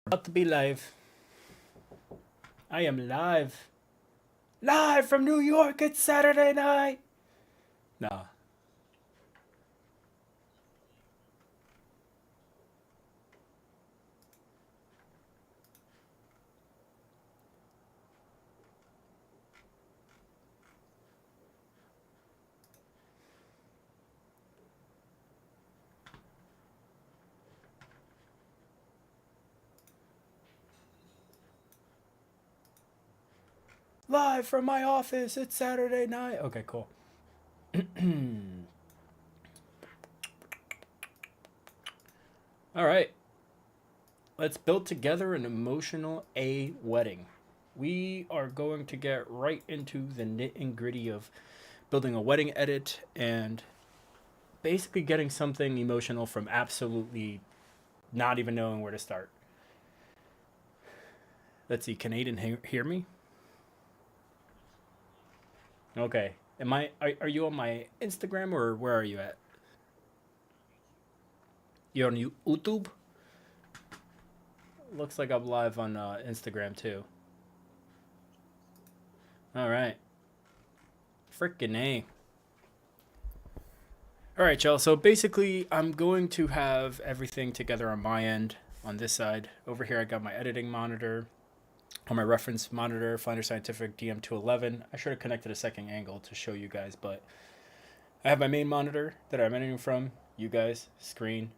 About to be live. I am live. Live from New York. It's Saturday night. Nah. Live from my office. It's Saturday night. Okay, cool. All right. Let's build together an emotional A wedding. We are going to get right into the nit and gritty of building a wedding edit and basically getting something emotional from absolutely not even knowing where to start. Let's see. Can Aiden hear me? Okay. Are you on my Instagram or where are you at? You're on YouTube? Looks like I'm live on Instagram too. All right. Frickin' A. All right, y'all. So basically, I'm going to have everything together on my end on this side. Over here, I got my editing monitor on my reference monitor, Finder Scientific DM211. I should have connected a second angle to show you guys, but I have my main monitor that I'm editing from. You guys, screen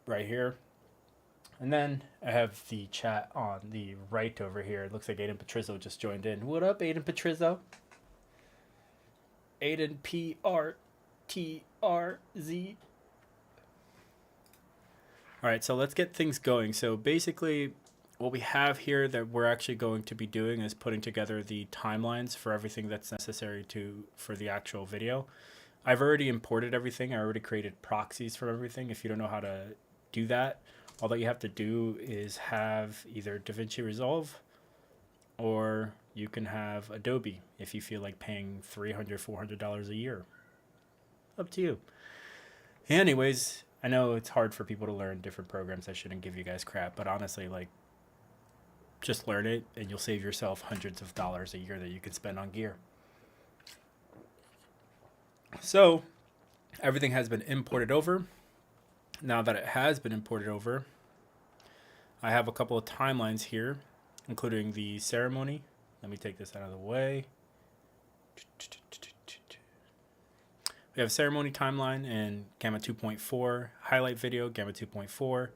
right here. And then I have the chat on the right over here. It looks like Aiden Patrizzo just joined in. What up, Aiden Patrizzo? Aiden PRTRZ. All right, so let's get things going. So basically, what we have here that we're actually going to be doing is putting together the timelines for everything that's necessary for the actual video. I've already imported everything. I already created proxies for everything. If you don't know how to do that, all that you have to do is have either DaVinci Resolve or you can have Adobe if you feel like paying $300, $400 a year. Up to you. Anyways, I know it's hard for people to learn different programs. I shouldn't give you guys crap, but honestly, like, just learn it and you'll save yourself hundreds of dollars a year that you can spend on gear. So, everything has been imported over. Now that it has been imported over, I have a couple of timelines here, including the ceremony. Let me take this out of the way. We have ceremony timeline in Gamma 2.4, highlight video Gamma 2.4,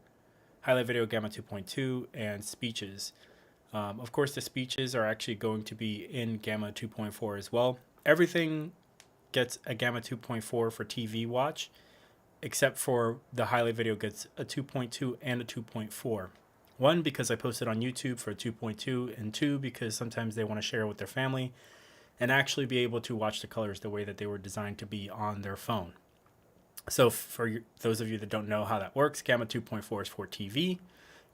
highlight video Gamma 2.2, and speeches. Of course, the speeches are actually going to be in Gamma 2.4 as well. Everything gets a Gamma 2.4 for TV watch, except for the highlight video gets a 2.2 and a 2.4. One, because I posted on YouTube for a 2.2, and two, because sometimes they want to share it with their family and actually be able to watch the colors the way that they were designed to be on their phone. So for those of you that don't know how that works, Gamma 2.4 is for TV.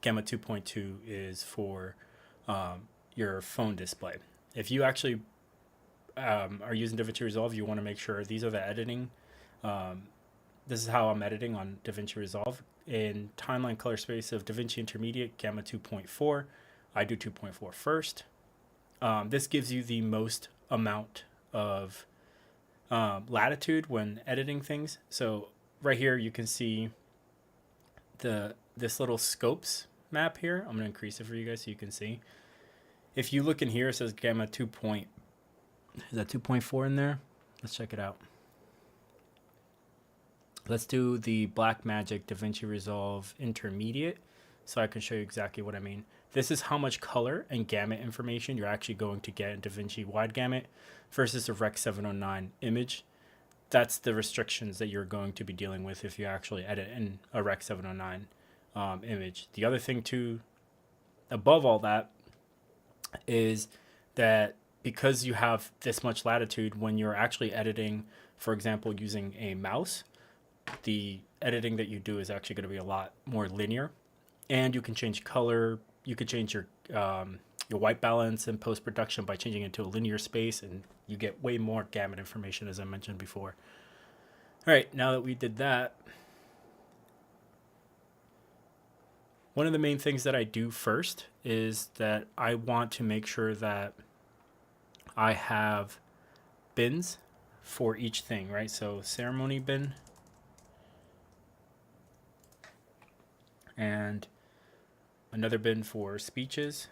Gamma 2.2 is for your phone display. If you actually are using DaVinci Resolve, you want to make sure these are the editing. This is how I'm editing on DaVinci Resolve. In timeline color space of DaVinci Intermediate, Gamma 2.4, I do 2.4 first. This gives you the most amount of latitude when editing things. So right here you can see this little scopes map here. I'm going to increase it for you guys so you can see. If you look in here, it says Gamma 2. Is that 2.4 in there? Let's check it out. Let's do the Blackmagic DaVinci Resolve Intermediate so I can show you exactly what I mean. This is how much color and gamut information you're actually going to get in DaVinci Wide Gamut versus a Rec 709 image. That's the restrictions that you're going to be dealing with if you actually edit in a Rec 709 image. The other thing too, above all that, is that because you have this much latitude, when you're actually editing, for example, using a mouse, the editing that you do is actually going to be a lot more linear, and you can change color. You could change your white balance in post production by changing it to a linear space, and you get way more gamut information, as I mentioned before. All right, now that we did that, One of the main things that I do first is that I want to make sure that I have bins for each thing, right? So ceremony bin and another bin for speeches.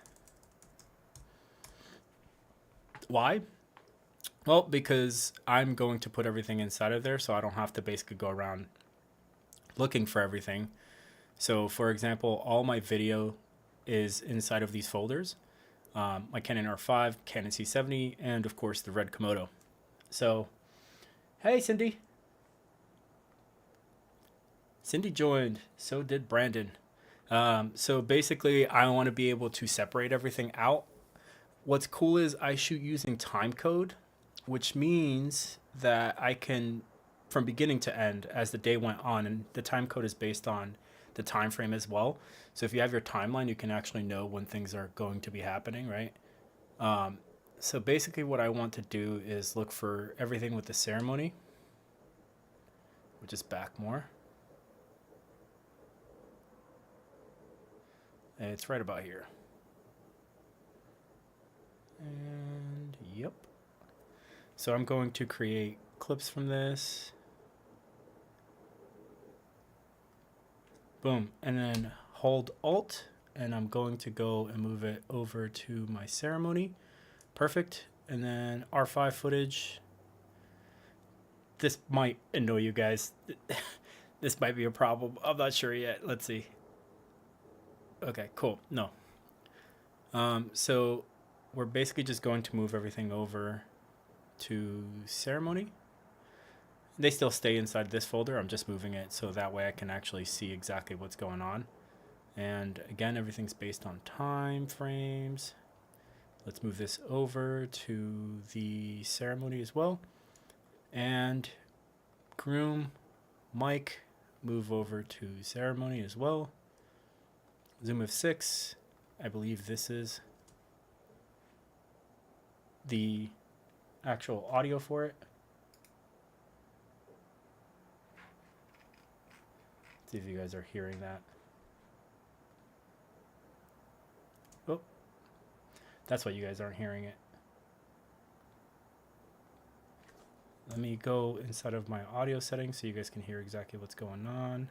Why? Well, because I'm going to put everything inside of there, so I don't have to basically go around looking for everything. So for example, all my video is inside of these folders. My Canon R5, Canon C70, and of course the red Komodo. So, hey Cindy. Cindy joined, so did Brandon. So basically I want to be able to separate everything out. What's cool is I shoot using timecode, which means that I can, from beginning to end, as the day went on, and the timecode is based on the time frame as well. So if you have your timeline, you can actually know when things are going to be happening, right? So basically what I want to do is look for everything with the ceremony, which is back more. It's right about here. And yep. So I'm going to create clips from this. Boom. And then hold Alt, and I'm going to go and move it over to my ceremony. Perfect. And then R5 footage. This might annoy you guys. This might be a problem. I'm not sure yet. Let's see. Okay, cool. No. So we're basically just going to move everything over to ceremony. They still stay inside this folder. I'm just moving it so that way I can actually see exactly what's going on. And again, everything's based on time frames. Let's move this over to the ceremony as well. And groom, mic, move over to ceremony as well. Zoom f6. I believe this is the actual audio for it. See if you guys are hearing that. Oh, that's why you guys aren't hearing it. Let me go inside of my audio settings so you guys can hear exactly what's going on.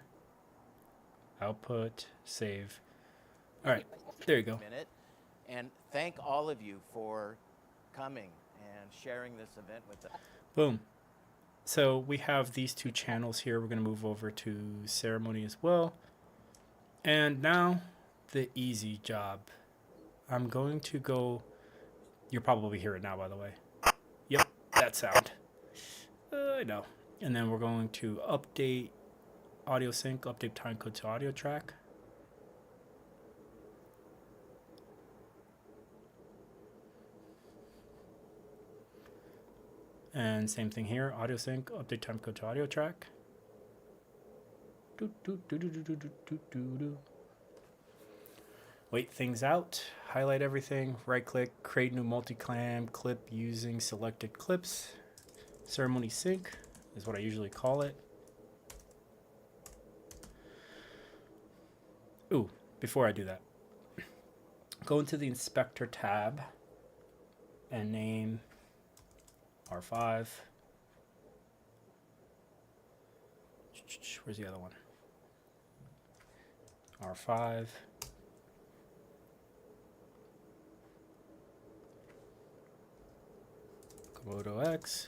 Output, save. All right, there you go. And thank all of you for coming and sharing this event with us. Boom. So we have these two channels here. We're going to move over to ceremony as well. And now the easy job. I'm going to go, you'll probably hear it now, by the way. Yep, that sound. I know. And then we're going to update audio sync, update timecode to audio track. And same thing here, audio sync, update timecode to audio track. Wait things out, highlight everything, right click, create new multi-cam clip using selected clips. Ceremony sync is what I usually call it. Ooh, before I do that, go into the inspector tab and name R5. Where's the other one? R5. Komodo X.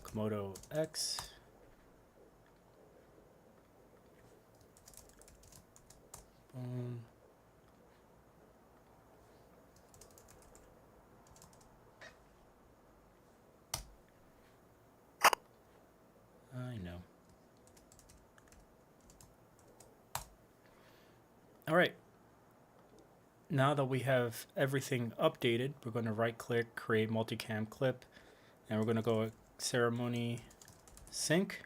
Komodo X. Boom. I know. All right. Now that we have everything updated, we're going to right click, create multicam clip, and we're going to go ceremony sync.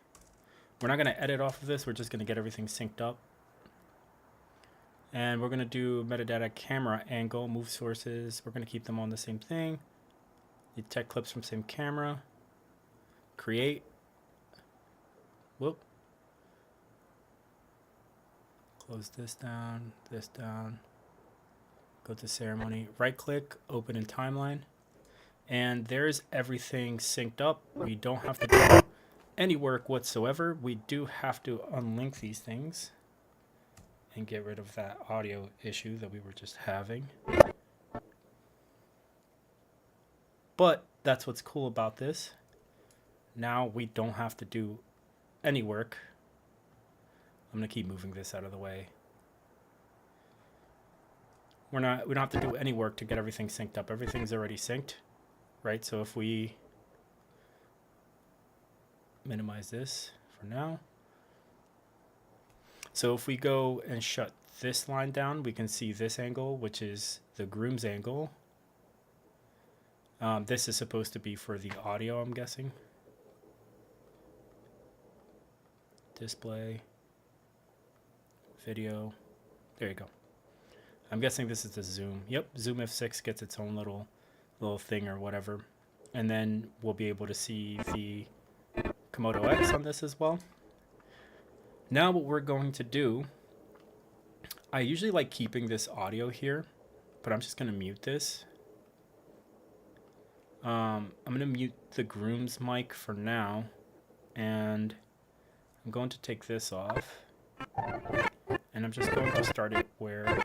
We're not going to edit off of this. We're just going to get everything synced up. And we're going to do metadata camera angle, move sources. We're going to keep them on the same thing. Detect clips from same camera. Create. Whoop. Close this down, go to ceremony, right click, open in timeline, and there's everything synced up. We don't have to do any work whatsoever. We do have to unlink these things and get rid of that audio issue that we were just having. But that's what's cool about this. Now we don't have to do any work. I'm gonna keep moving this out of the way. We don't have to do any work to get everything synced up. Everything's already synced, right? So if we minimize this for now. So if we go and shut this line down, we can see this angle, which is the groom's angle. This is supposed to be for the audio, I'm guessing. Display, video, there you go. I'm guessing this is the zoom. Yep, Zoom F6 gets its own little thing or whatever. And then we'll be able to see the Komodo X on this as well. Now what we're going to do, I usually like keeping this audio here, but I'm just going to mute this. I'm going to mute the groom's mic for now, and I'm going to take this off, and I'm just going to start it where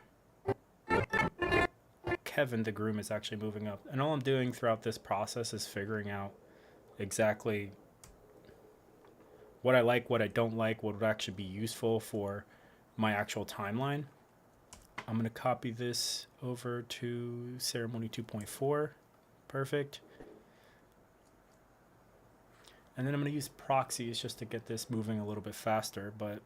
Kevin, the groom, is actually moving up. And all I'm doing throughout this process is figuring out exactly what I like, what I don't like, what would actually be useful for my actual timeline. I'm going to copy this over to Ceremony 2.4. Perfect. And then I'm going to use proxies just to get this moving a little bit faster, but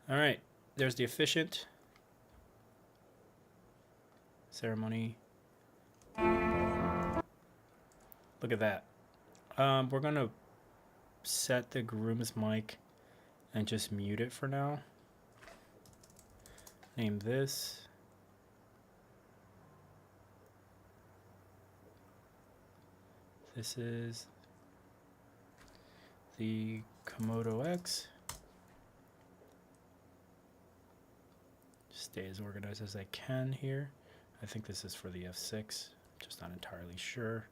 all right, there's the efficient ceremony. Look at that. We're going to set the groom's mic and just mute it for now. Name this. This is the Komodo X. Stay as organized as I can here. I think this is for the F6. Just not entirely sure.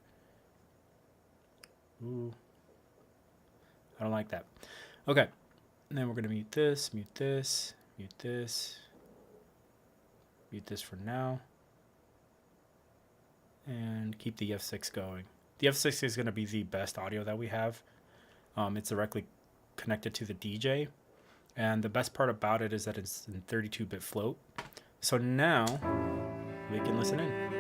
Ooh. I don't like that. Okay. And then we're going to mute this, mute this, mute this. Mute this for now. And keep the F6 going. The F6 is going to be the best audio that we have. It's directly connected to the DJ. And the best part about it is that it's in 32-bit float. So now we can listen in.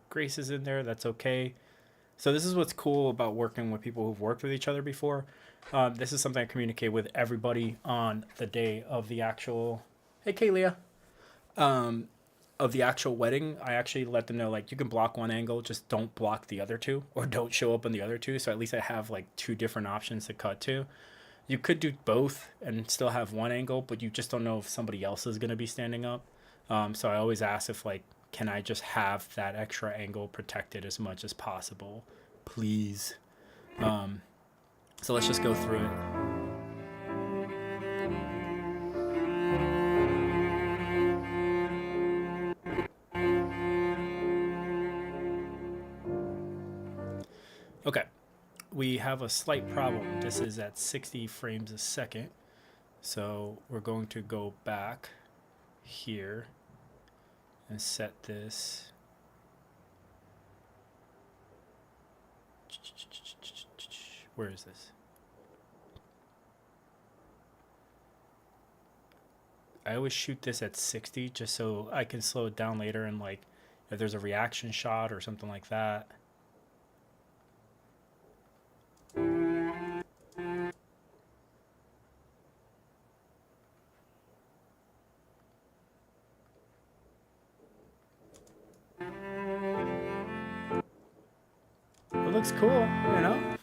Grace is in there, that's okay. So this is what's cool about working with people who've worked with each other before. This is something I communicate with everybody on the day of the actual, hey Kalia, of the actual wedding. I actually let them know, like, you can block one angle, just don't block the other two, or don't show up on the other two. So at least I have like two different options to cut to. You could do both and still have one angle, but you just don't know if somebody else is going to be standing up. So I always ask if, like, can I just have that extra angle protected as much as possible, please? So let's just go through it. Okay, we have a slight problem. This is at 60 frames a second. So we're going to go back here and set this. Where is this? I always shoot this at 60 just so I can slow it down later, and like if there's a reaction shot or something like that. it looks cool, you know?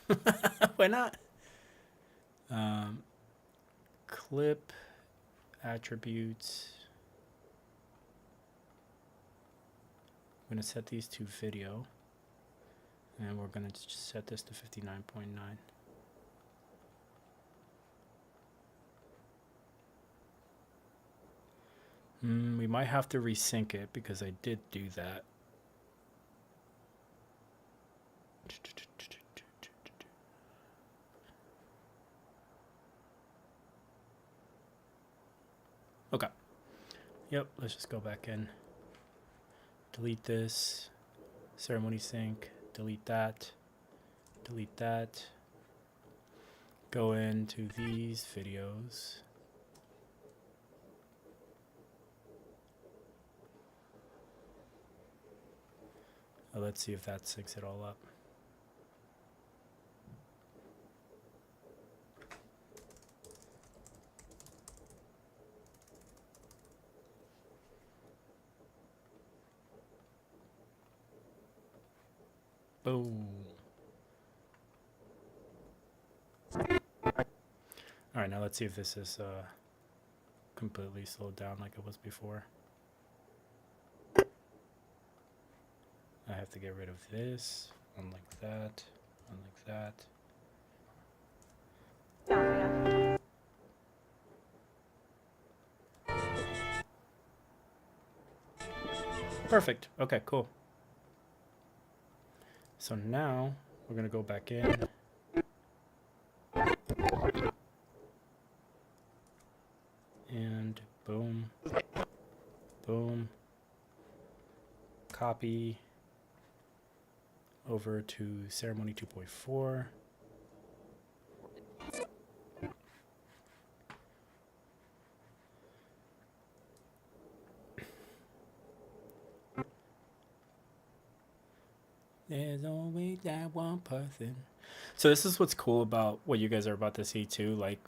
Why not? Clip attributes. I'm going to set these to video. And we're going to just set this to 59.9. We might have to resync it because I did do that. Okay. Yep, let's just go back in. Delete this. Ceremony sync. Delete that. Delete that. Go into these videos. Let's see if that syncs it all up. Boom. All right, now let's see if this is completely slowed down like it was before. I have to get rid of this, unlike that, unlike that. Perfect. Okay, cool. So now we're going to go back in. And boom. Boom. Copy over to Ceremony 2.4. There's always that one person. So this is what's cool about what you guys are about to see too. Like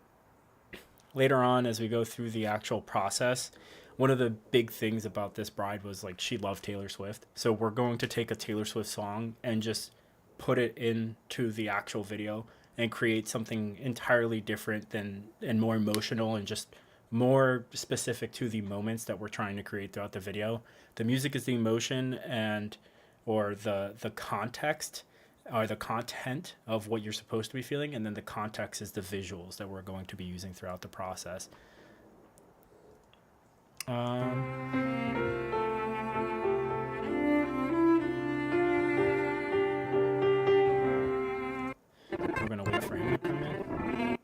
later on as we go through the actual process, one of the big things about this bride was like she loved Taylor Swift. So we're going to take a Taylor Swift song and just put it into the actual video and create something entirely different than and more emotional and just more specific to the moments that we're trying to create throughout the video. The music is the emotion and or the context or the content of what you're supposed to be feeling, and then the context is the visuals that we're going to be using throughout the process. We're going to wait for him to come in.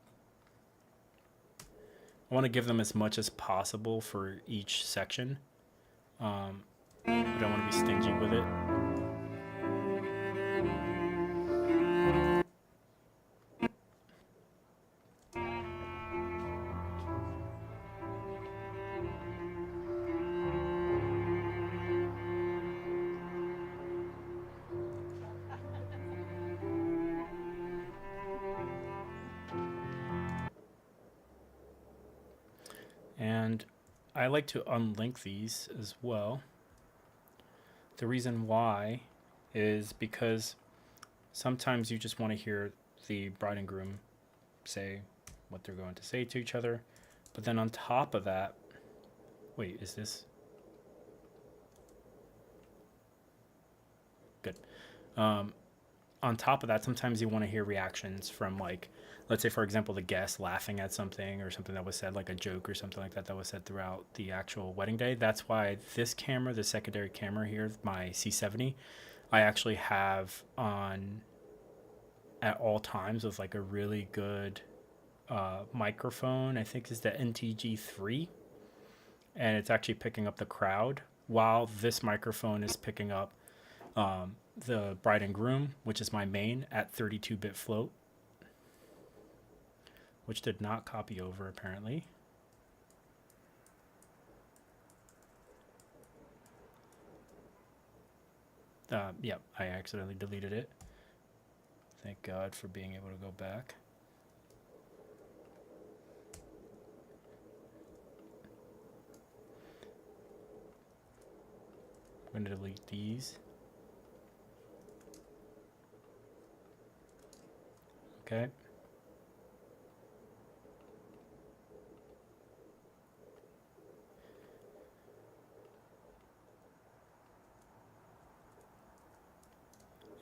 I want to give them as much as possible for each section. I don't want to be stingy with it. And I like to unlink these as well. The reason why is because sometimes you just want to hear the bride and groom say what they're going to say to each other. But then on top of that, wait, is this? Good. On top of that, sometimes you want to hear reactions from, like, let's say, for example, the guest laughing at something or something that was said, like a joke or something like that that was said throughout the actual wedding day. That's why this camera, the secondary camera here, my C70, I actually have on at all times with like a really good microphone. I think is the NTG3, and it's actually picking up the crowd while this microphone is picking up the bride and groom, which is my main at 32-bit float, which did not copy over apparently. Yep, I accidentally deleted it. Thank God for being able to go back. I'm going to delete these. Okay.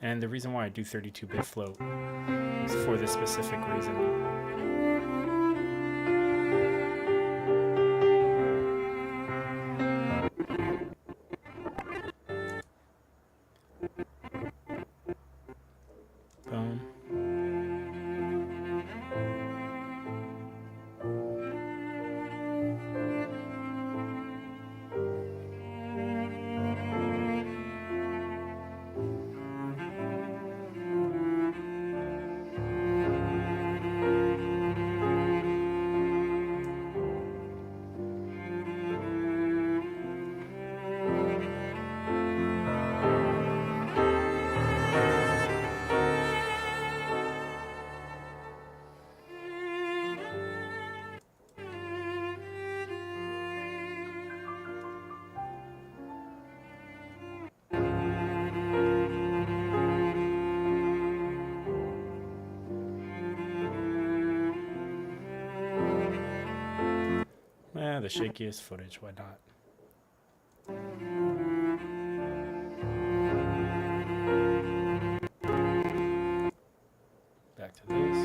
And the reason why I do 32-bit float is for this specific reason. Boom. The shakiest footage, why not? Back to this.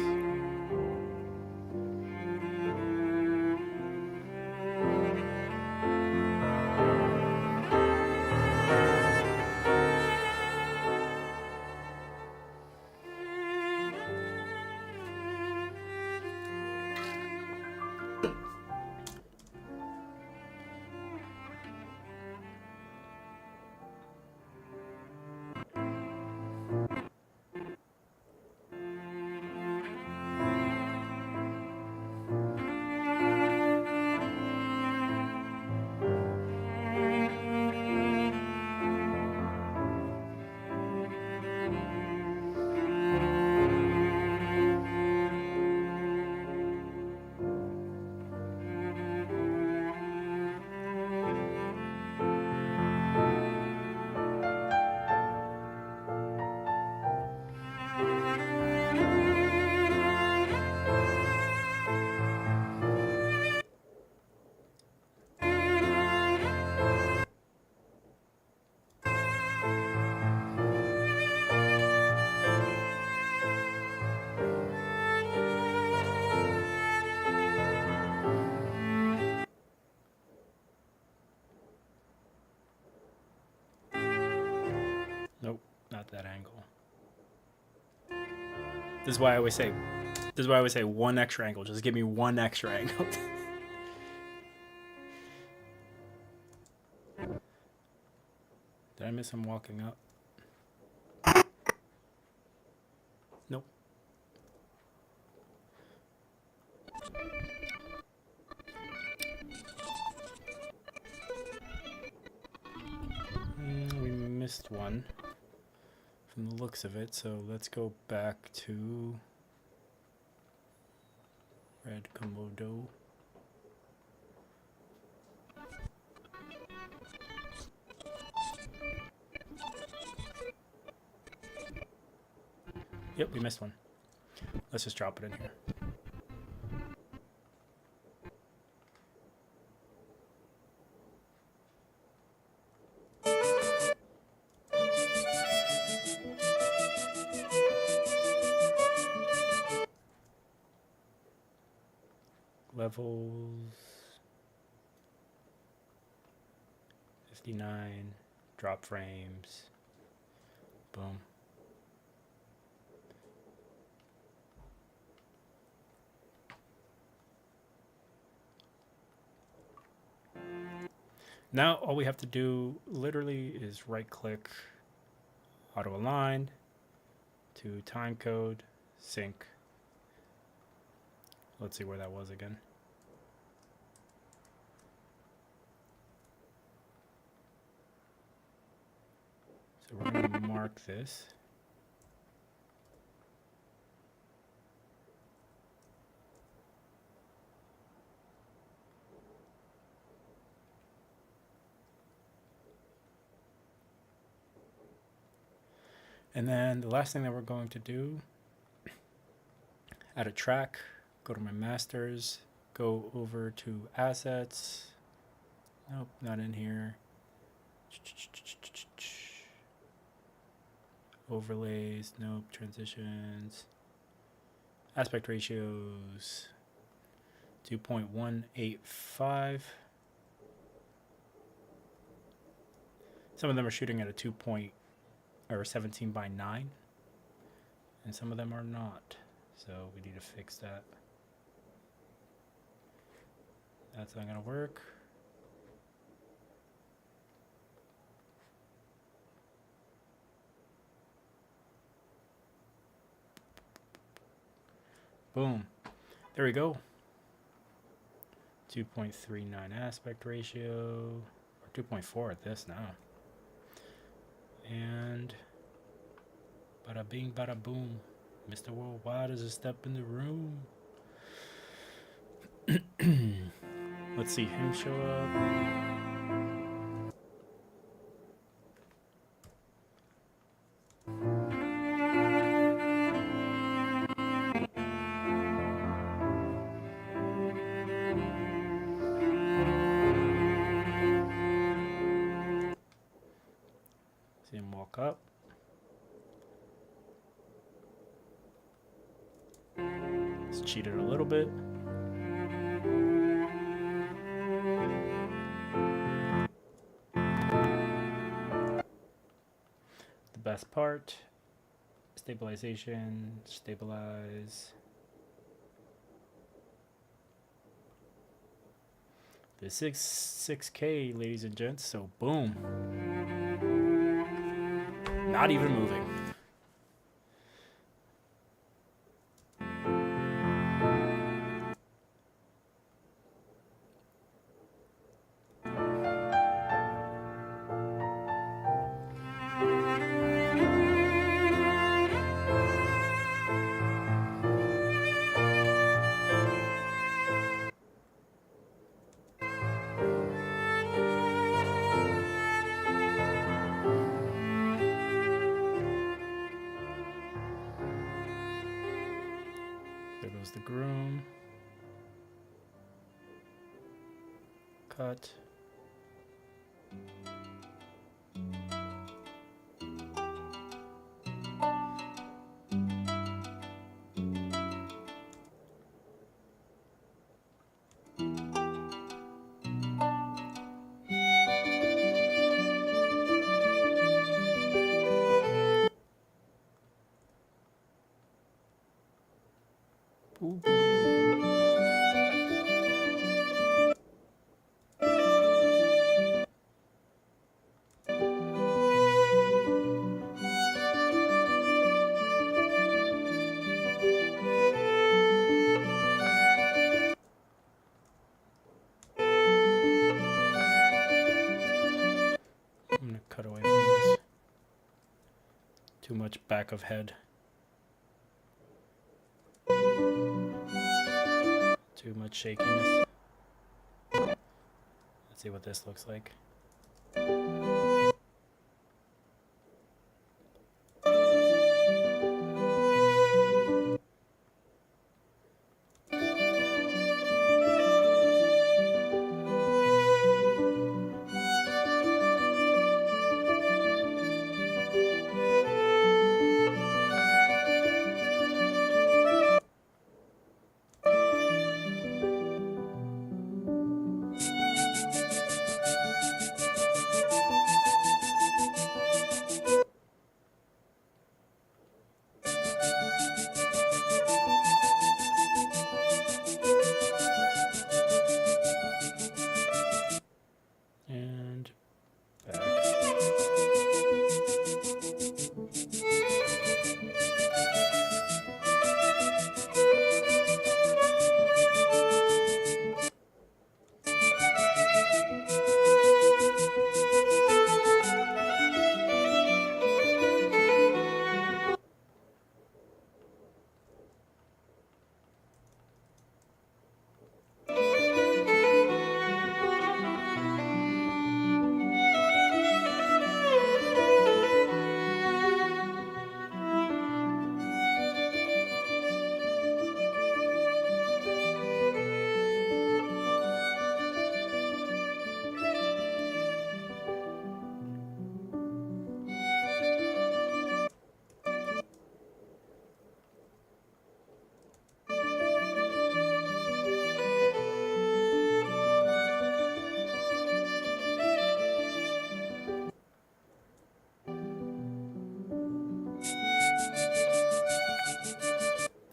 Nope, not that angle. This is why I always say one extra angle. Just give me one extra angle. Did I miss him walking up? Nope. We missed one from the looks of it, so let's go back to Red Komodo. Yep, we missed one. Let's just drop it in here. Levels 59, drop frames, boom. Now all we have to do literally is right click, auto align to time code, sync. Let's see where that was again. So we're going to mark this. And then the last thing that we're going to do add a track, go to my masters, go over to assets. Nope, not in here. Overlays, nope, transitions. Aspect ratios, 2.185. Some of them are shooting at a 17 by 9, and some of them are not. So we need to fix that. That's not gonna work. Boom. There we go. 2.39 aspect ratio, or 2.4 at this now. And bada bing, bada boom. Mr. Worldwide is a step in the room. Let's see him show up. See him walk up. Let's cheat it a little bit. The best part, stabilization, stabilize. The 6K, ladies and gents, so boom. Not even moving. There goes the groom. Cut. Ooh. I'm gonna cut away from this. Too much back of head. Too much shakiness. Let's see what this looks like.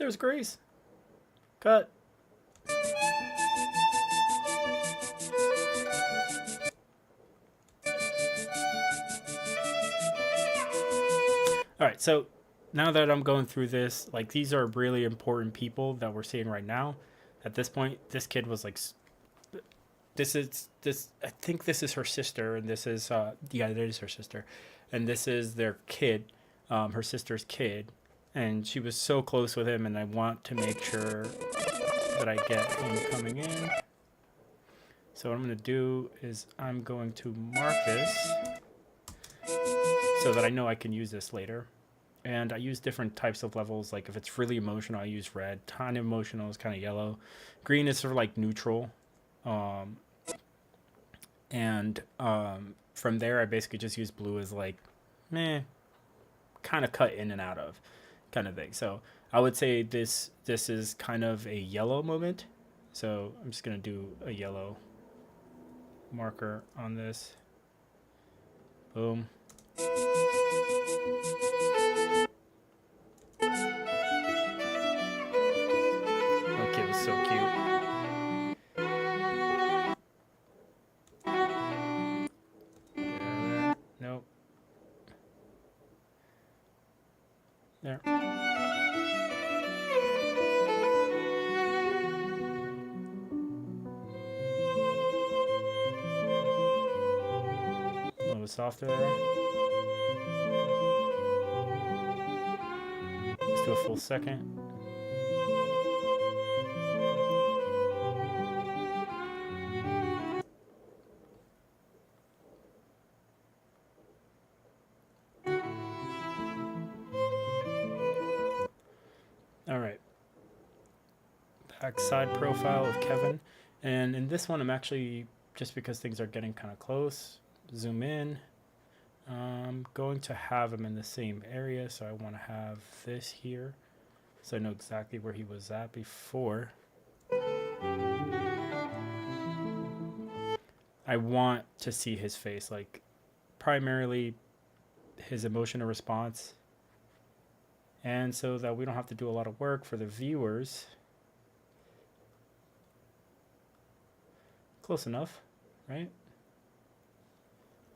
there's Grace. Cut. All right, so now that I'm going through this, like these are really important people that we're seeing right now. At this point, this kid was like, this. I think this is her sister, and this is yeah, it is her sister, and this is their kid, her sister's kid, and she was so close with him, and I want to make sure that I get him coming in. So what I'm going to do is I'm going to mark this so that I know I can use this later. And I use different types of levels. Like if it's really emotional, I use red. Kind of emotional is kind of yellow. Green is sort of like neutral. From there, I basically just use blue as like, meh, kind of cut in and out of kind of thing. So I would say this is kind of a yellow moment. So I'm just going to do a yellow marker on this. Boom. It was so cute. There. Nope. There. A little softer there. Let's do a full second. All right. Back side profile of Kevin. And in this one, I'm actually, just because things are getting kind of close, zoom in. I'm going to have him in the same area. So I want to have this here. So I know exactly where he was at before. I want to see his face, like primarily his emotional response. And so that we don't have to do a lot of work for the viewers. Close enough, right?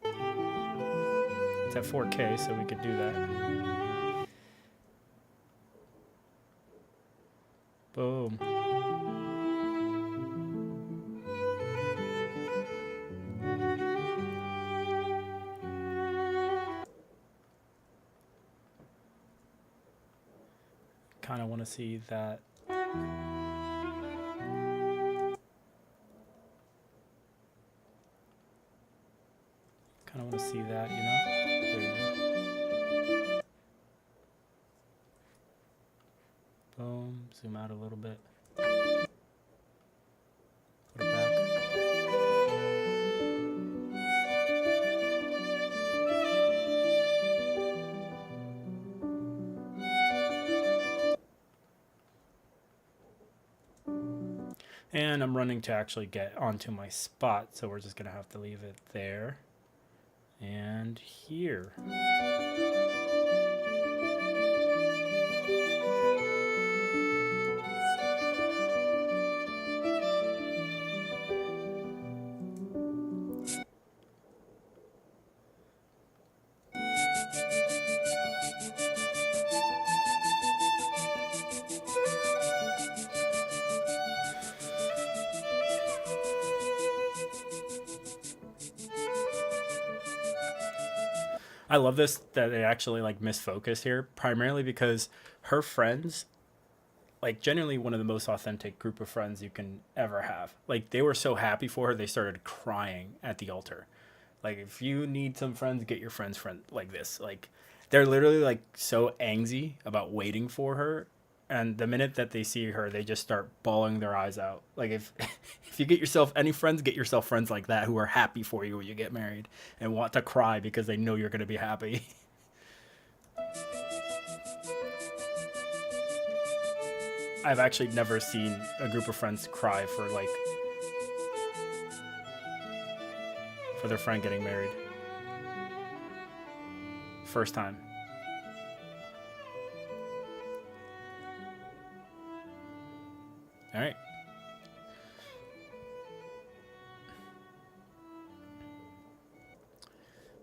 It's at 4K, so we could do that. Boom. Kind of want to see that. Kind of want to see that, you know? There you go. Boom. Zoom out a little bit. Put it back. And I'm running to actually get onto my spot, so we're just going to have to leave it there. And here. I love this that they actually like misfocus here, primarily because her friends, like genuinely one of the most authentic group of friends you can ever have. Like they were so happy for her, they started crying at the altar. Like if you need some friends, get your friends friend like this. Like they're literally like so angsty about waiting for her, and the minute that they see her, they just start bawling their eyes out. Like if if you get yourself any friends, get yourself friends like that who are happy for you when you get married and want to cry because they know you're going to be happy. I've actually never seen a group of friends cry for like for their friend getting married. First time. All right.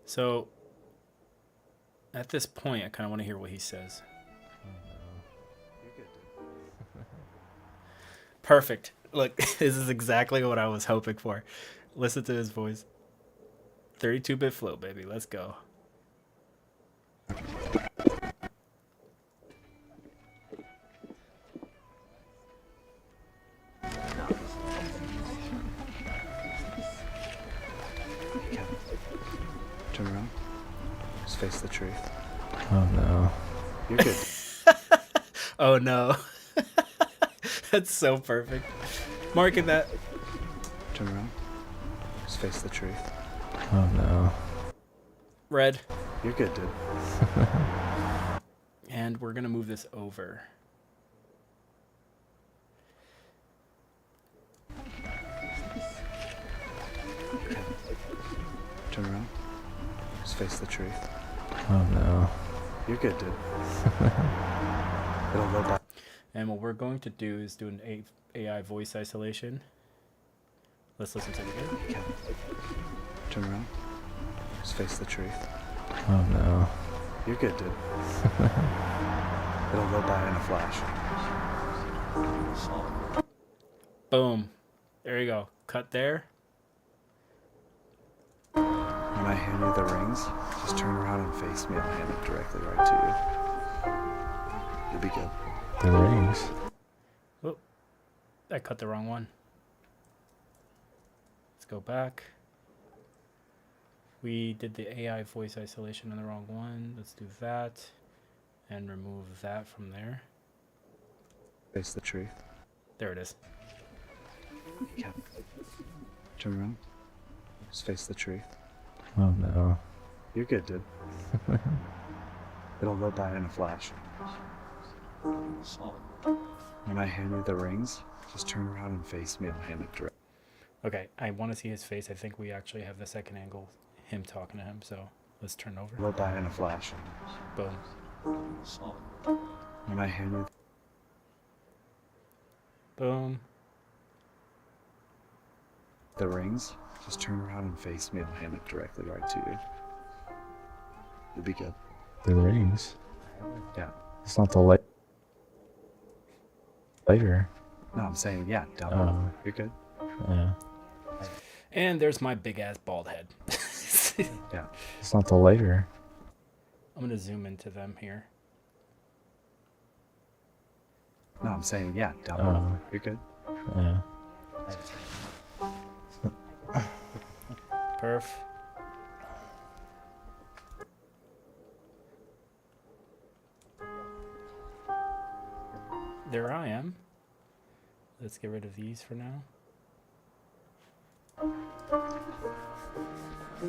So at this point, I kind of want to hear what he says. You're good, dude. Perfect. Look, this is exactly what I was hoping for. Listen to his voice. 32-bit flow, baby. Let's go. Turn around. Just face the truth. Oh no. You're good. Oh no. That's so perfect. Marking that. Turn around. Just face the truth. Oh no. Red. You're good, dude. And we're going to move this over. Turn around. Just face the truth. Oh no. You're good, dude. It'll load back. And what we're going to do is do an AI voice isolation. Let's listen to it again. Turn around. Just face the truth. Oh no. You're good, dude. It'll load by in a flash. Boom. There you go. Cut there. When I hand you the rings, just turn around and face me. I'll hand it directly right to you. You'll be good. The rings. Oh, I cut the wrong one. Let's go back. We did the AI voice isolation on the wrong one. Let's do that and remove that from there. Face the truth. There it is. Turn around. Just face the truth. Oh no. You're good, dude. It'll load by in a flash. When I hand you the rings, just turn around and face me. I'll hand it direct. Okay, I want to see his face. I think we actually have the second angle, him talking to him. So let's turn over. Load by in a flash. Boom. When I hand you Boom. the rings, just turn around and face me. I'll hand it directly right to you. You'll be good. The rings. Yeah. It's not the later. No, I'm saying, yeah, down Oh. below. You're good? Yeah. And there's my big ass bald head. Yeah. It's not the later. I'm going to zoom into them here. No, I'm saying, yeah, down Oh. below. You're good? Yeah. Perf. There I am. Let's get rid of these for now.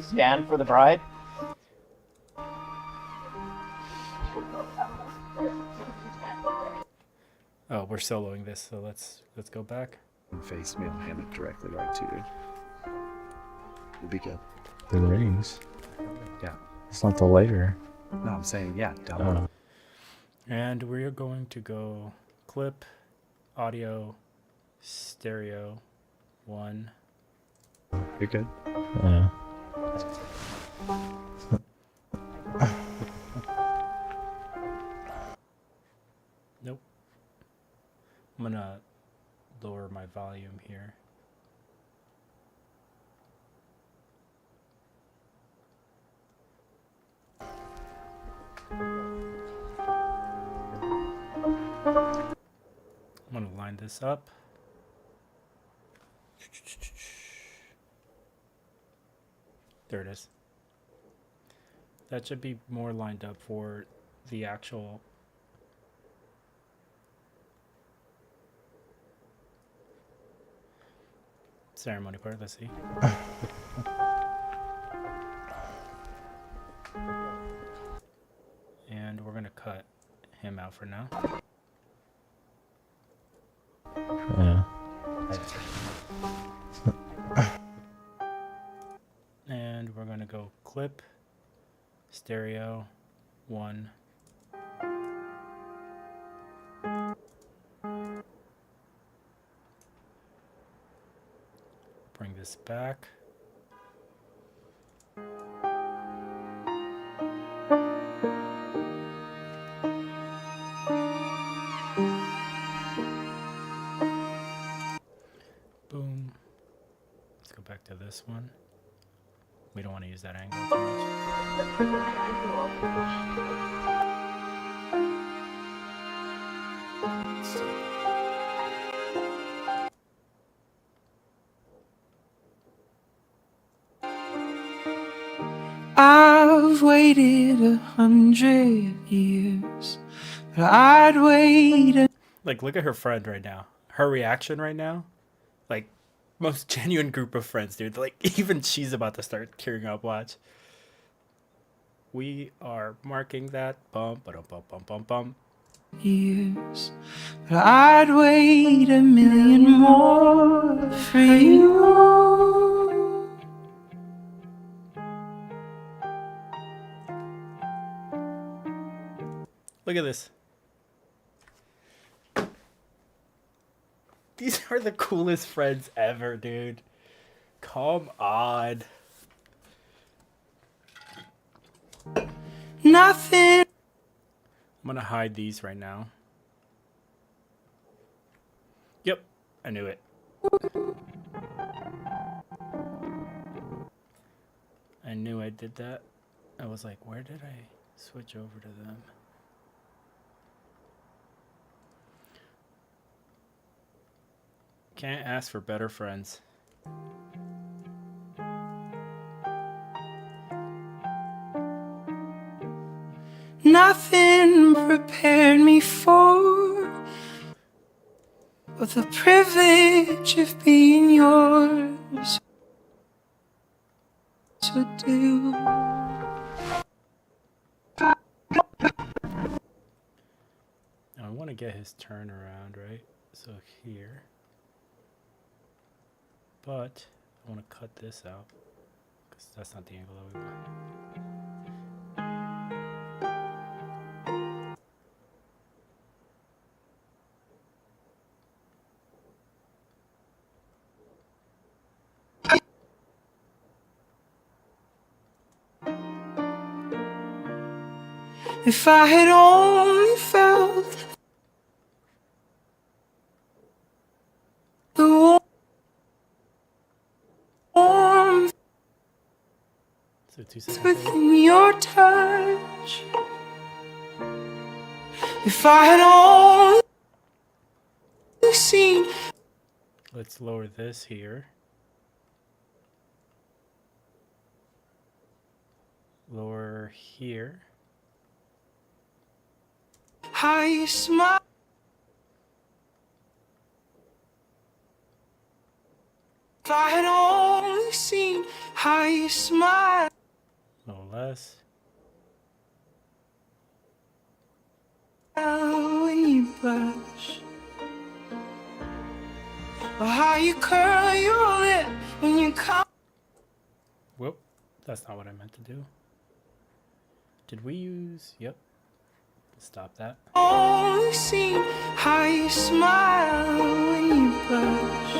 Stand for the bride. Oh, we're soloing this, so let's go back. And face me. I'll hand it directly right to you. You'll be good. The rings. Yeah. It's not the later. No, I'm saying, yeah, down Oh. below. And we're going to go clip, audio, stereo, 1. You're good? Yeah. Nope. I'm gonna lower my volume here. I'm gonna line this up. There it is. That should be more lined up for the actual ceremony part. Let's see. And we're gonna cut him out for now. Yeah. And we're gonna go clip, stereo, 1. this back. Boom. Let's go back to this one. We don't want to use that angle too much. I've waited 100 years, but I'd wait. Like, look at her friend right now. Her reaction right now. Like, most genuine group of friends, dude. Like, even she's about to start tearing up. Watch. We are marking that. Bum, ba-dum, bum, bum, bum, bum. Years, but I'd wait a million more for you. Look at this. These are the coolest friends ever, dude. Come on. Nothing. I'm gonna hide these right now. Yep, I knew it. I knew I did that. I was like, where did I switch over to them? Can't ask for better friends. Nothing prepared me for the privilege of being yours would do. I want to get his turn around, right? So here. But I want to cut this out because that's not the angle that we want. If I had only felt the warmth So 2 seconds. within your touch, if I had only seen. Let's lower this here. Lower here. How you smile. If I had only seen how you smile No less. when you blush, or how you curl your lip when you come. Whoop. That's not what I meant to do. Did we use... Yep. Stop that. Only seen how you smile when you blush,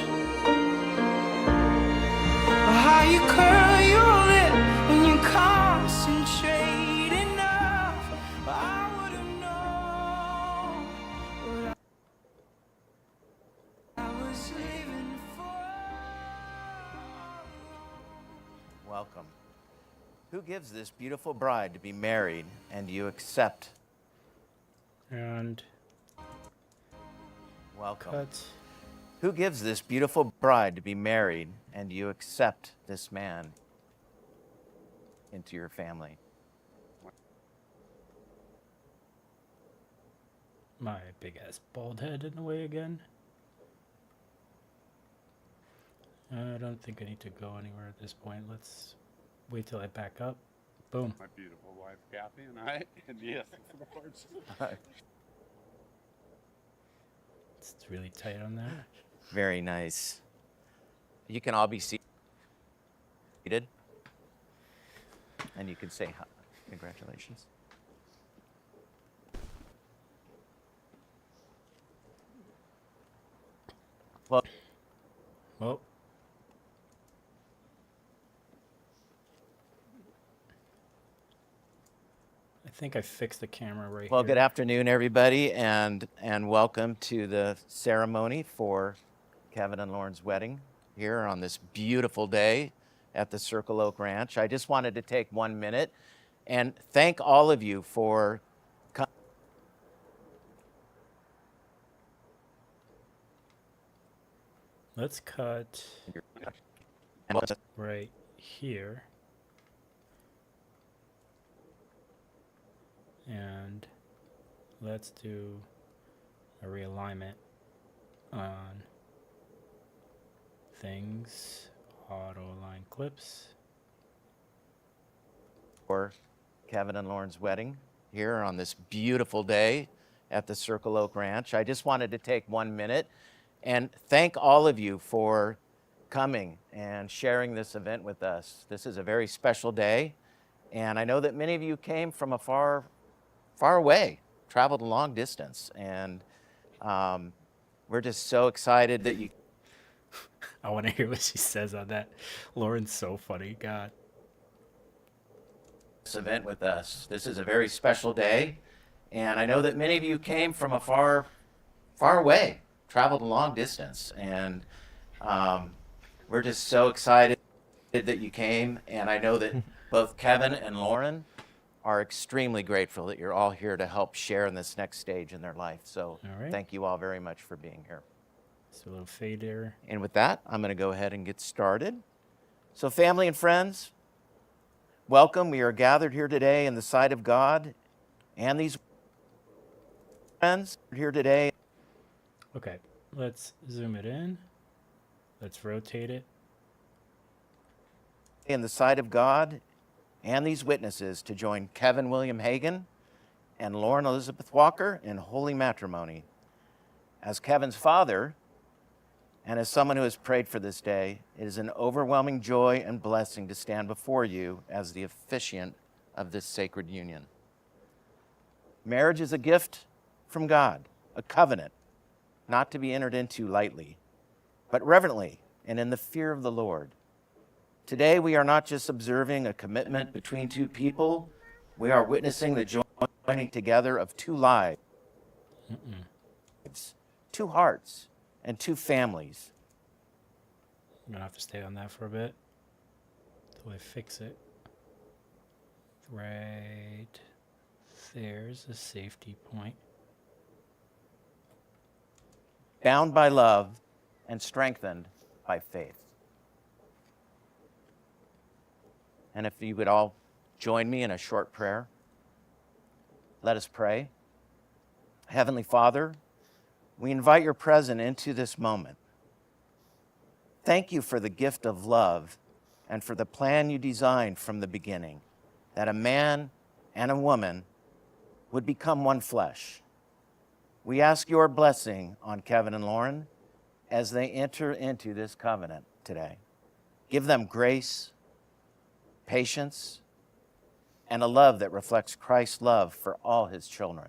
or how you curl your lip when you concentrate enough. I would have known what I was living for. Welcome. Who gives this beautiful bride to be married and you accept? And Welcome. cut. Who gives this beautiful bride to be married and you accept this man into your family? My big ass bald head in the way again. I don't think I need to go anywhere at this point. Let's wait till I back up. Boom. My beautiful wife, Kathy, and I, and yes, of course. It's really tight on there. Very nice. You can all be seated. And you can say hi. Congratulations. Well, Well, think I fixed the camera right Well, here. good afternoon, everybody, and welcome to the ceremony for Kevin and Lauren's wedding here on this beautiful day at the Circle Oak Ranch. I just wanted to take 1 minute and thank all of you for coming. Let's cut right here. And let's do a realignment on things, auto align clips. For Kevin and Lauren's wedding here on this beautiful day at the Circle Oak Ranch. I just wanted to take 1 minute and thank all of you for coming and sharing this event with us. This is a very special day, and I know that many of you came from a far away, traveled a long distance, and we're just so excited that you I want to hear what she says on that. Lauren's so funny. God. this event with us. This is a very special day, and I know that many of you came from a far away, traveled a long distance, and we're just so excited that you came, and I know that both Kevin and Lauren are extremely grateful that you're all here to help share in this next stage in their life. So All right. thank you all very much for being here. So a little fade there. And with that, I'm going to go ahead and get started. So family and friends, welcome. We are gathered here today in the sight of God and these friends here today. Okay, let's zoom it in. Let's rotate it. In the sight of God and these witnesses to join Kevin William Hagan and Lauren Elizabeth Walker in holy matrimony. As Kevin's father and as someone who has prayed for this day, it is an overwhelming joy and blessing to stand before you as the officiant of this sacred union. Marriage is a gift from God, a covenant, not to be entered into lightly, but reverently and in the fear of the Lord. Today, we are not just observing a commitment between two people, we are witnessing the joining together of two lives, two hearts, and two families. I'm gonna have to stay on that for a bit till I fix it. Right there's a safety point. Bound by love and strengthened by faith. And if you would all join me in a short prayer, let us pray. Heavenly Father, we invite your presence into this moment. Thank you for the gift of love and for the plan you designed from the beginning, that a man and a woman would become one flesh. We ask your blessing on Kevin and Lauren as they enter into this covenant today. Give them grace, patience, and a love that reflects Christ's love for all his children.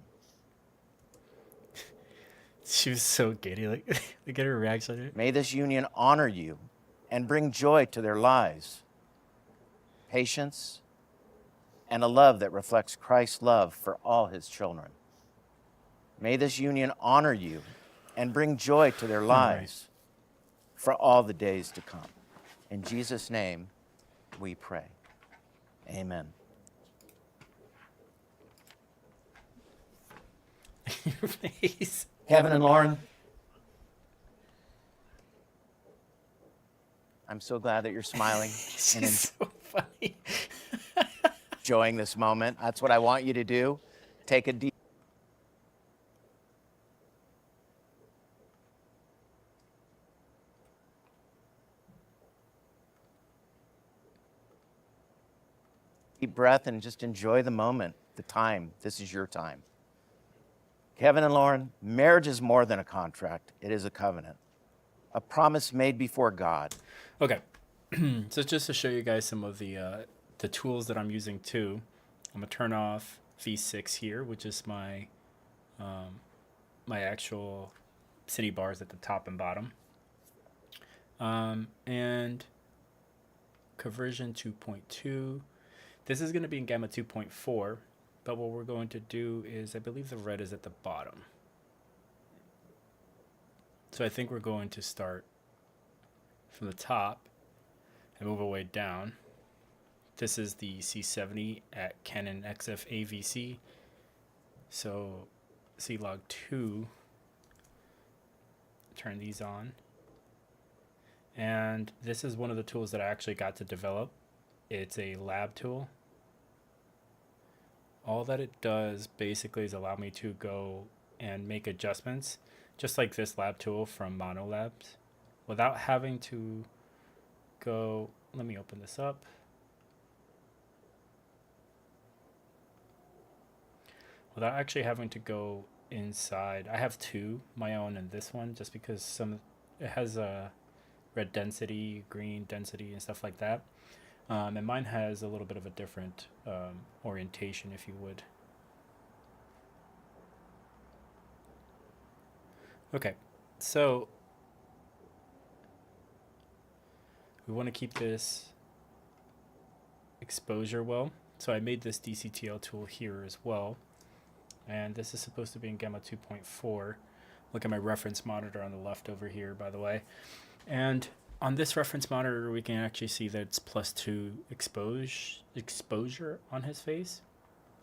She was so giddy. Like, look at her reaction. May this union honor you and bring joy to their lives, patience, and a love that reflects Christ's love for all his children. May this union honor you and bring joy to their lives for all the days to come. In Jesus' name, we pray. Amen. Your face. Kevin and Lauren, I'm so glad that you're smiling and She's so funny. enjoying this moment. That's what I want you to do. Take a deep breath and just enjoy the moment, the time. This is your time. Kevin and Lauren, marriage is more than a contract. It is a covenant, a promise made before God. Okay, so just to show you guys some of the tools that I'm using too, I'm gonna turn off V6 here, which is my my actual city bars at the top and bottom, and conversion 2.2. This is going to be in gamma 2.4, But what we're going to do is, I believe the red is at the bottom. So I think we're going to start from the top and move our way down. This is the C70 at Canon XF AVC. So C-Log 2, turn these on. And this is one of the tools that I actually got to develop. It's a lab tool. All that it does basically is allow me to go and make adjustments, just like this lab tool from Monolabs, without having to go, let me open this up. Without actually having to go inside. I have two, my own and this one, just because it has a red density, green density, and stuff like that. And mine has a little bit of a different orientation, if you would. Okay, so we want to keep this exposure well. So I made this DCTL tool here as well. And this is supposed to be in Gamma 2.4. Look at my reference monitor on the left over here, by the way. And on this reference monitor, we can actually see that it's +2 exposure on his face.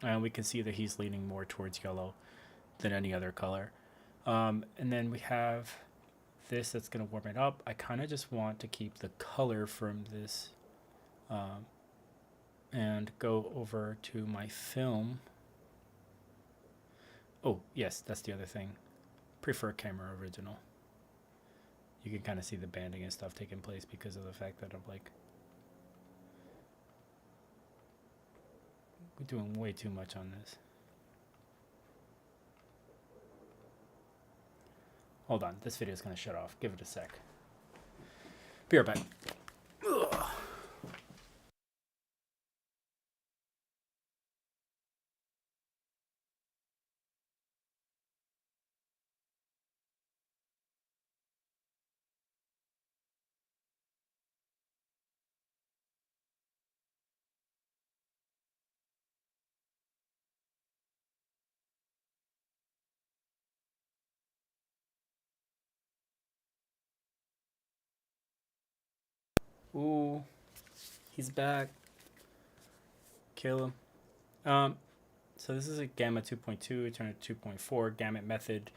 And we can see that he's leaning more towards yellow than any other color. And then we have this that's going to warm it up. I kind of just want to keep the color from this and go over to my film. Oh, yes, that's the other thing. Prefer camera original. You can kind of see the banding and stuff taking place because of the fact that I'm like, we're doing way too much on this. Hold on, this video is going to shut off. Give it a sec. Be right back. Ugh. Ooh, he's back. Kill him. So this is a Gamma 2.2, turn it 2.4, gamut method,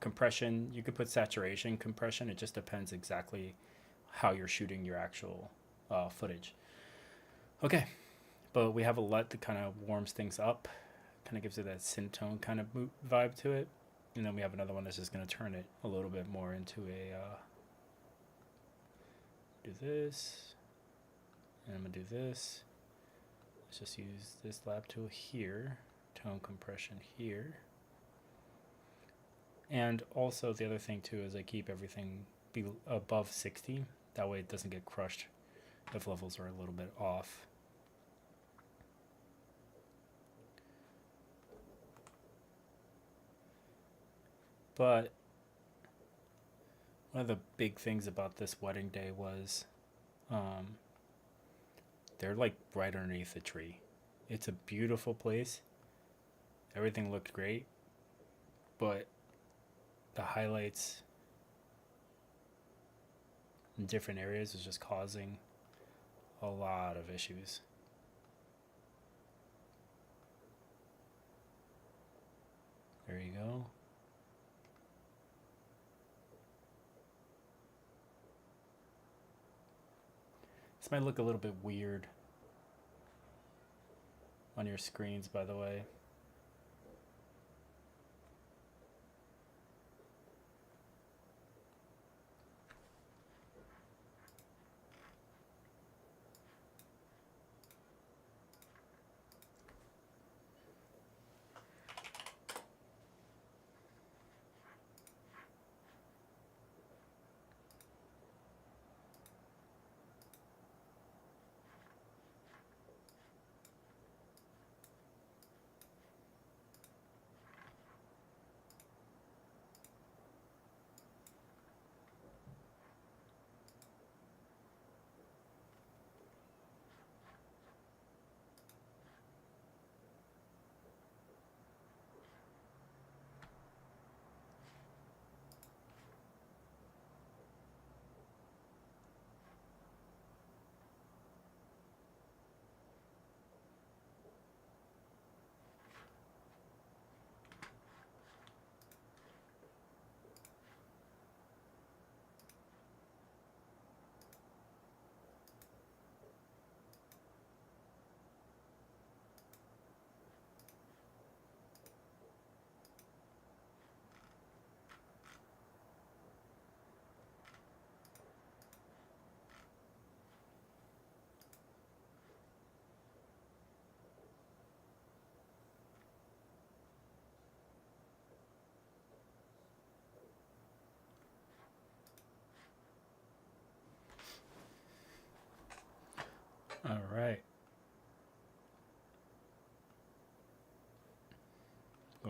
compression. You could put saturation, compression. It just depends exactly how you're shooting your actual footage. Okay, but we have a LUT that kind of warms things up, kind of gives it that synth tone kind of vibe to it. And then we have another one that's just going to turn it a little bit more into a... do this, and I'm gonna do this. Let's just use this lab tool here, tone compression here. And also the other thing too is I keep everything above 60. That way it doesn't get crushed if levels are a little bit off. But one of the big things about this wedding day was they're like right underneath the tree. It's a beautiful place. Everything looked great, but the highlights in different areas is just causing a lot of issues. There you go. This might look a little bit weird on your screens, by the way.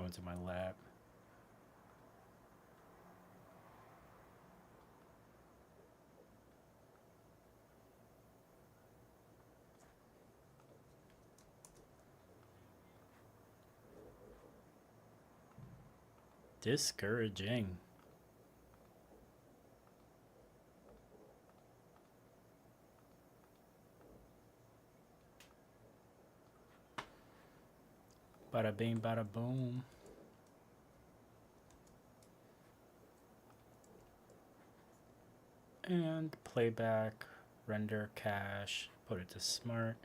into my lap. Discouraging. Bada bing, bada boom. And playback, render cache, put it to smart.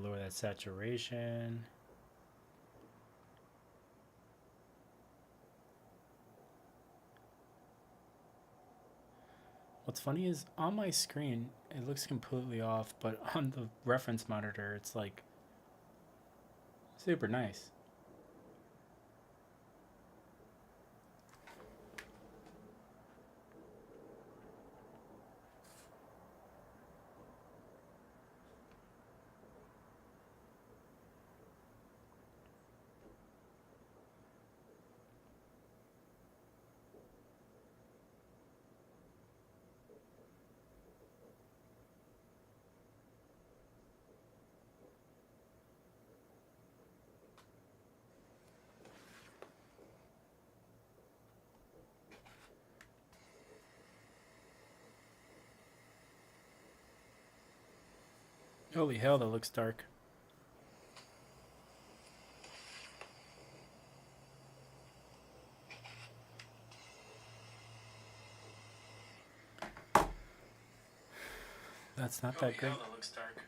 Lower that saturation. What's funny is on my screen it looks completely off, but on the reference monitor it's like super nice. Holy hell, that looks dark. That's not that great. That looks dark.